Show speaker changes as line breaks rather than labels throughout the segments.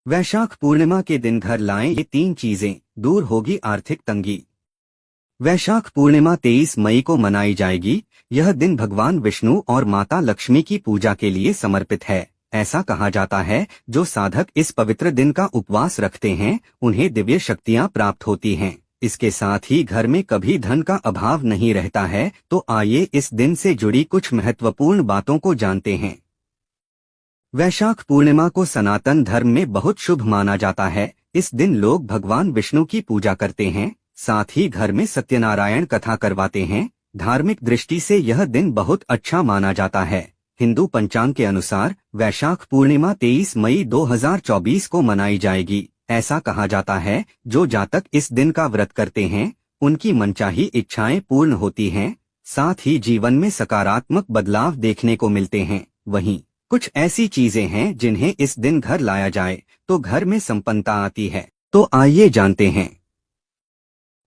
वैशाख पूर्णिमा के दिन घर लाएं ये तीन चीजें, दूर होगी आर्थिक तंगी। वैशाख पूर्णिमा 23 मई को मनाई जाएगी। यह दिन भगवान विष्णु और माता लक्ष्मी की पूजा के लिए समर्पित है। ऐसा कहा जाता है, जो साधक इस पवित्र दिन का उपवास रखते हैं उन्हें दिव्य शक्तियां प्राप्त होती हैं। इसके साथ ही घर में कभी धन का अभाव नहीं रहता है। तो आइए इस दिन से जुड़ी कुछ महत्वपूर्ण बातों को जानते हैं। वैशाख पूर्णिमा को सनातन धर्म में बहुत शुभ माना जाता है। इस दिन लोग भगवान विष्णु की पूजा करते हैं, साथ ही घर में सत्यनारायण कथा करवाते हैं। धार्मिक दृष्टि से यह दिन बहुत अच्छा माना जाता है। हिंदू पंचांग के अनुसार वैशाख पूर्णिमा 23 मई 2024 को मनाई जाएगी। ऐसा कहा जाता है, जो जातक इस दिन का व्रत करते हैं उनकी मनचाही इच्छाएं पूर्ण होती हैं, साथ ही जीवन में सकारात्मक बदलाव देखने को मिलते हैं। वहीं कुछ ऐसी चीजें हैं जिन्हें इस दिन घर लाया जाए तो घर में संपन्नता आती है। तो आइए जानते हैं।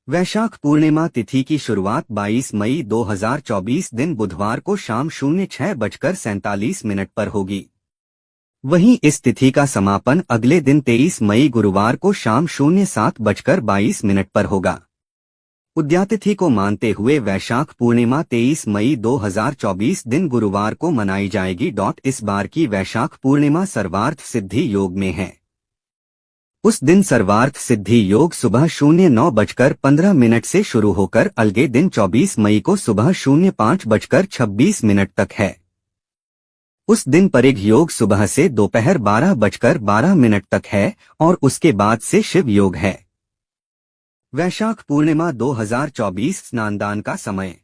वैशाख पूर्णिमा तिथि की शुरुआत 22 मई 2024 दिन बुधवार को शाम 06:47 पर होगी। वहीं इस तिथि का समापन अगले दिन 23 मई गुरुवार को शाम 07:22 पर होगा। उद्यातिथि को मानते हुए वैशाख पूर्णिमा 23 मई 2024 दिन गुरुवार को मनाई जाएगी। इस बार की वैशाख पूर्णिमा सर्वार्थ सिद्धि योग में है। उस दिन सर्वार्थ सिद्धि योग सुबह 09:15 से शुरू होकर अलगे दिन 24 मई को सुबह 05:26 तक है। उस दिन परिघ योग सुबह से दोपहर 12:12 तक है और उसके बाद से शिव योग है। वैशाख पूर्णिमा 2024 स्नानदान का समय।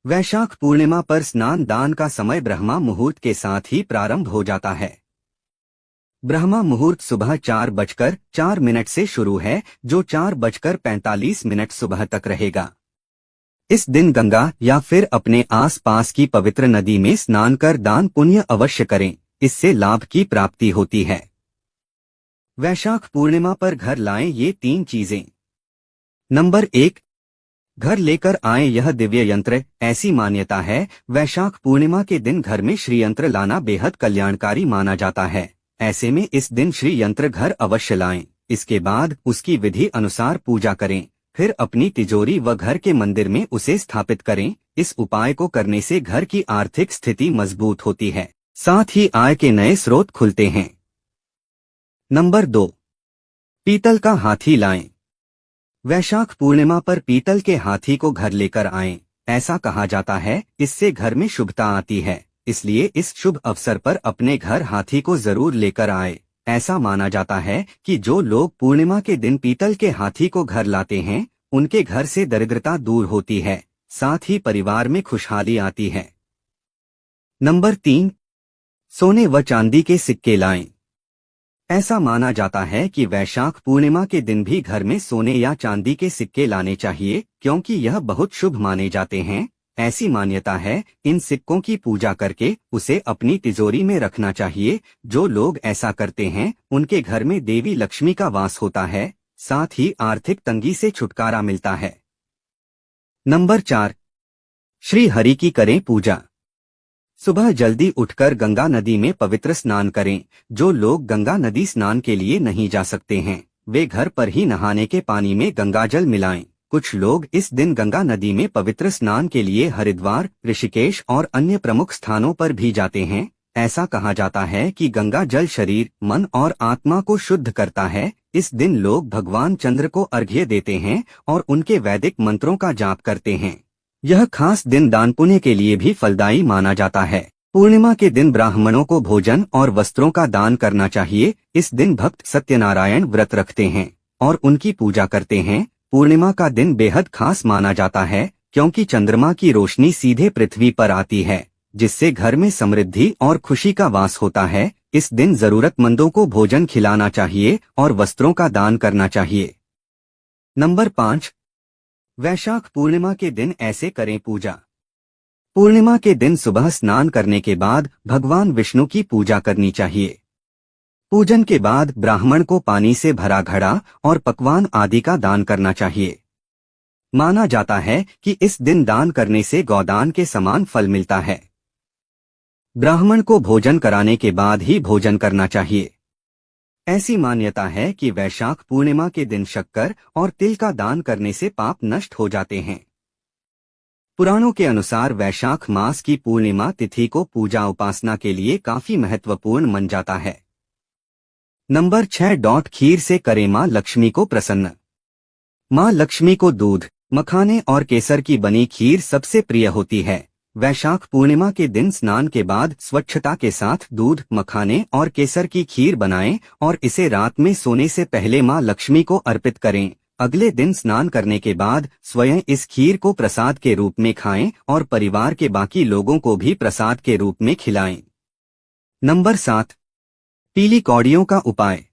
वैशाख पूर्णिमा पर स्नान दान का समय ब्रह्मा मुहूर्त के साथ ही प्रारंभ हो जाता है। ब्रह्मा मुहूर्त सुबह 4:04 से शुरू है, जो 4:45 सुबह तक रहेगा। इस दिन गंगा या फिर अपने आस-पास की पवित्र नदी में स्नान कर दान पुण्य अवश्य करें, इससे लाभ की प्राप्ति होती है। वैशाख पूर्णिमा पर घर लाएं ये तीन चीजें। नंबर 1, घर लेकर आए यह दिव्य यंत्र। ऐसी मान्यता है, वैशाख पूर्णिमा के दिन घर में श्री यंत्र लाना बेहद कल्याणकारी माना जाता है। ऐसे में इस दिन श्री यंत्र घर अवश्य लाएं। इसके बाद उसकी विधि अनुसार पूजा करें, फिर अपनी तिजोरी व घर के मंदिर में उसे स्थापित करें। इस उपाय को करने से घर की आर्थिक स्थिति मजबूत होती है, साथ ही आय के नए स्रोत खुलते हैं। नंबर 2, पीतल का हाथी लाएं। वैशाख पूर्णिमा पर पीतल के हाथी को घर लेकर आएं। ऐसा कहा जाता है, इससे घर में शुभता आती है। इसलिए इस शुभ अवसर पर अपने घर हाथी को जरूर लेकर आए। ऐसा माना जाता है कि जो लोग पूर्णिमा के दिन पीतल के हाथी को घर लाते हैं उनके घर से दरिद्रता दूर होती है, साथ ही परिवार में खुशहाली आती है। नंबर 3, सोने व चांदी के सिक्के लाएं। ऐसा माना जाता है कि वैशाख पूर्णिमा के दिन भी घर में सोने या चांदी के सिक्के लाने चाहिए, क्योंकि यह बहुत शुभ माने जाते हैं। ऐसी मान्यता है, इन सिक्कों की पूजा करके उसे अपनी तिजोरी में रखना चाहिए। जो लोग ऐसा करते हैं उनके घर में देवी लक्ष्मी का वास होता है, साथ ही आर्थिक तंगी से छुटकारा मिलता है। नंबर 4, श्री हरि की करें पूजा। सुबह जल्दी उठकर गंगा नदी में पवित्र स्नान करें। जो लोग गंगा नदी स्नान के लिए नहीं जा सकते हैं वे घर पर ही नहाने के पानी में गंगाजल मिलाएं। कुछ लोग इस दिन गंगा नदी में पवित्र स्नान के लिए हरिद्वार, ऋषिकेश और अन्य प्रमुख स्थानों पर भी जाते हैं। ऐसा कहा जाता है कि गंगा जल शरीर, मन और आत्मा को शुद्ध करता है। इस दिन लोग भगवान चंद्र को अर्घ्य देते हैं और उनके वैदिक मंत्रों का जाप करते हैं। यह खास दिन दान पुण्य के लिए भी फलदायी माना जाता है। पूर्णिमा के दिन ब्राह्मणों को भोजन और वस्त्रों का दान करना चाहिए। इस दिन भक्त सत्यनारायण व्रत रखते हैं और उनकी पूजा करते हैं। पूर्णिमा का दिन बेहद खास माना जाता है, क्योंकि चंद्रमा की रोशनी सीधे पृथ्वी पर आती है, जिससे घर में समृद्धि और खुशी का वास होता है। इस दिन जरूरतमंदों को भोजन खिलाना चाहिए और वस्त्रों का दान करना चाहिए। नंबर 5, वैशाख पूर्णिमा के दिन ऐसे करें पूजा। पूर्णिमा के दिन सुबह स्नान करने के बाद भगवान विष्णु की पूजा करनी चाहिए। पूजन के बाद ब्राह्मण को पानी से भरा घड़ा और पकवान आदि का दान करना चाहिए। माना जाता है कि इस दिन दान करने से गौदान के समान फल मिलता है। ब्राह्मण को भोजन कराने के बाद ही भोजन करना चाहिए। ऐसी मान्यता है कि वैशाख पूर्णिमा के दिन शक्कर और तिल का दान करने से पाप नष्ट हो जाते हैं। पुराणों के अनुसार वैशाख मास की पूर्णिमा तिथि को पूजा उपासना के लिए काफी महत्वपूर्ण मन जाता है। नंबर 6. खीर से करें मां लक्ष्मी को प्रसन्न। मां लक्ष्मी को दूध, मखाने और केसर की बनी खीर सबसे प्रिय होती है। वैशाख पूर्णिमा के दिन स्नान के बाद स्वच्छता के साथ दूध, मखाने और केसर की खीर बनाएं और इसे रात में सोने से पहले मां लक्ष्मी को अर्पित करें। अगले दिन स्नान करने के बाद स्वयं इस खीर को प्रसाद के रूप में खाएं और परिवार के बाकी लोगों को भी प्रसाद के रूप में खिलाएं। नंबर 7. पीली कौड़ियों का उपाय।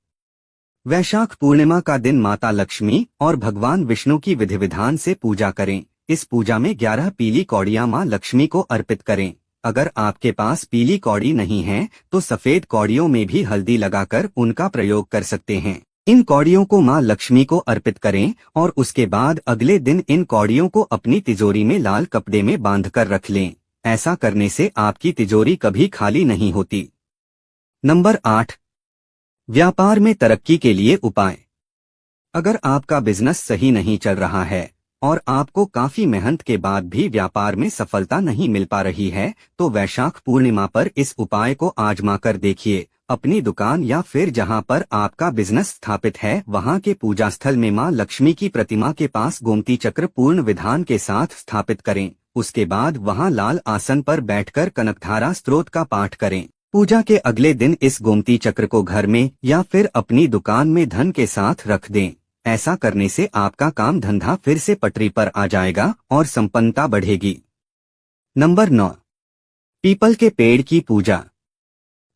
वैशाख पूर्णिमा का दिन माता लक्ष्मी और भगवान विष्णु की विधि विधान से पूजा करें। इस पूजा में 11 पीली कौड़ियां मां लक्ष्मी को अर्पित करें। अगर आपके पास पीली कौड़ी नहीं है तो सफेद कौड़ियों में भी हल्दी लगाकर उनका प्रयोग कर सकते हैं। इन कौड़ियों को मां लक्ष्मी को अर्पित करें और उसके बाद अगले दिन इन कौड़ियों को अपनी तिजोरी में लाल कपड़े में बांधकर रख लें। ऐसा करने से आपकी तिजोरी कभी खाली नहीं होती। नंबर 8. व्यापार में तरक्की के लिए उपाय। अगर आपका बिजनेस सही नहीं चल रहा है और आपको काफी मेहनत के बाद भी व्यापार में सफलता नहीं मिल पा रही है तो वैशाख पूर्णिमा पर इस उपाय को आजमा कर देखिए। अपनी दुकान या फिर जहां पर आपका बिजनेस स्थापित है वहां के पूजा स्थल में मां लक्ष्मी की प्रतिमा के पास गोमती चक्र पूर्ण विधान के साथ स्थापित करें। उसके बाद वहां लाल आसन पर बैठकर कनकधारा स्तोत्र का पाठ करें। पूजा के अगले दिन इस गोमती चक्र को घर में या फिर अपनी दुकान में धन के साथ रख दें। ऐसा करने से आपका काम धंधा फिर से पटरी पर आ जाएगा और संपन्नता बढ़ेगी। नंबर 9. पीपल के पेड़ की पूजा।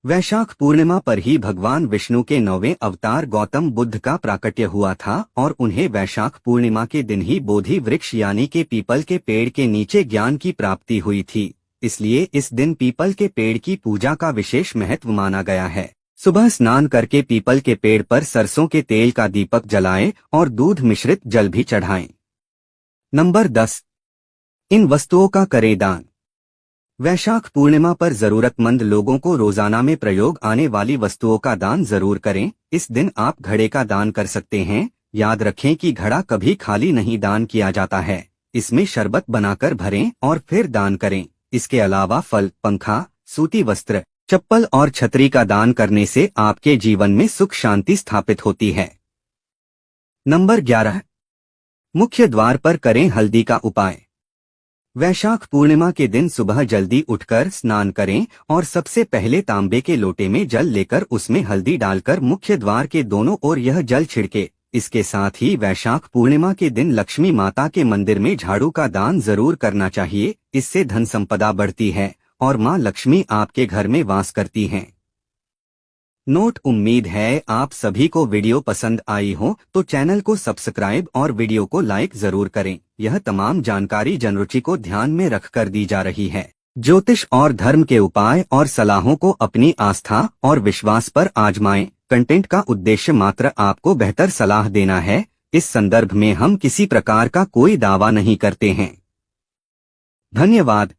वैशाख पूर्णिमा पर ही भगवान विष्णु के 9वें अवतार गौतम बुद्ध का प्राकट्य हुआ था और उन्हें वैशाख पूर्णिमा के दिन ही बोधि वृक्ष यानी के पीपल के पेड़ के नीचे ज्ञान की प्राप्ति हुई थी। इसलिए इस दिन पीपल के पेड़ की पूजा का विशेष महत्व माना गया है। सुबह स्नान करके पीपल के पेड़ पर सरसों के तेल का दीपक जलाएं और दूध मिश्रित जल भी चढ़ाएं। नंबर 10. इन वस्तुओं का करें दान। वैशाख पूर्णिमा पर जरूरतमंद लोगों को रोजाना में प्रयोग आने वाली वस्तुओं का दान जरूर करें। इस दिन आप घड़े का दान कर सकते हैं। याद रखें कि घड़ा कभी खाली नहीं दान किया जाता है। इसमें शरबत बनाकर भरें और फिर दान करें। इसके अलावा फल, पंखा, सूती वस्त्र, चप्पल और छतरी का दान करने से आपके जीवन में सुख शांति स्थापित होती है। नंबर 11. मुख्य द्वार पर करें हल्दी का उपाय। वैशाख पूर्णिमा के दिन सुबह जल्दी उठकर स्नान करें और सबसे पहले तांबे के लोटे में जल लेकर उसमें हल्दी डालकर मुख्य द्वार के दोनों ओर यह जल छिड़के। इसके साथ ही वैशाख पूर्णिमा के दिन लक्ष्मी माता के मंदिर में झाड़ू का दान जरूर करना चाहिए। इससे धन संपदा बढ़ती है और मां लक्ष्मी आपके घर में वास करती हैं। नोट: उम्मीद है आप सभी को वीडियो पसंद आई हो तो चैनल को सब्सक्राइब और वीडियो को लाइक जरूर करें। यह तमाम जानकारी जनरुचि को ध्यान में रखकर दी जा रही है। ज्योतिष और धर्म के उपाय और सलाहों को अपनी आस्था और विश्वास पर आजमाएं। कंटेंट का उद्देश्य मात्र आपको बेहतर सलाह देना है। इस संदर्भ में हम किसी प्रकार का कोई दावा नहीं करते हैं। धन्यवाद।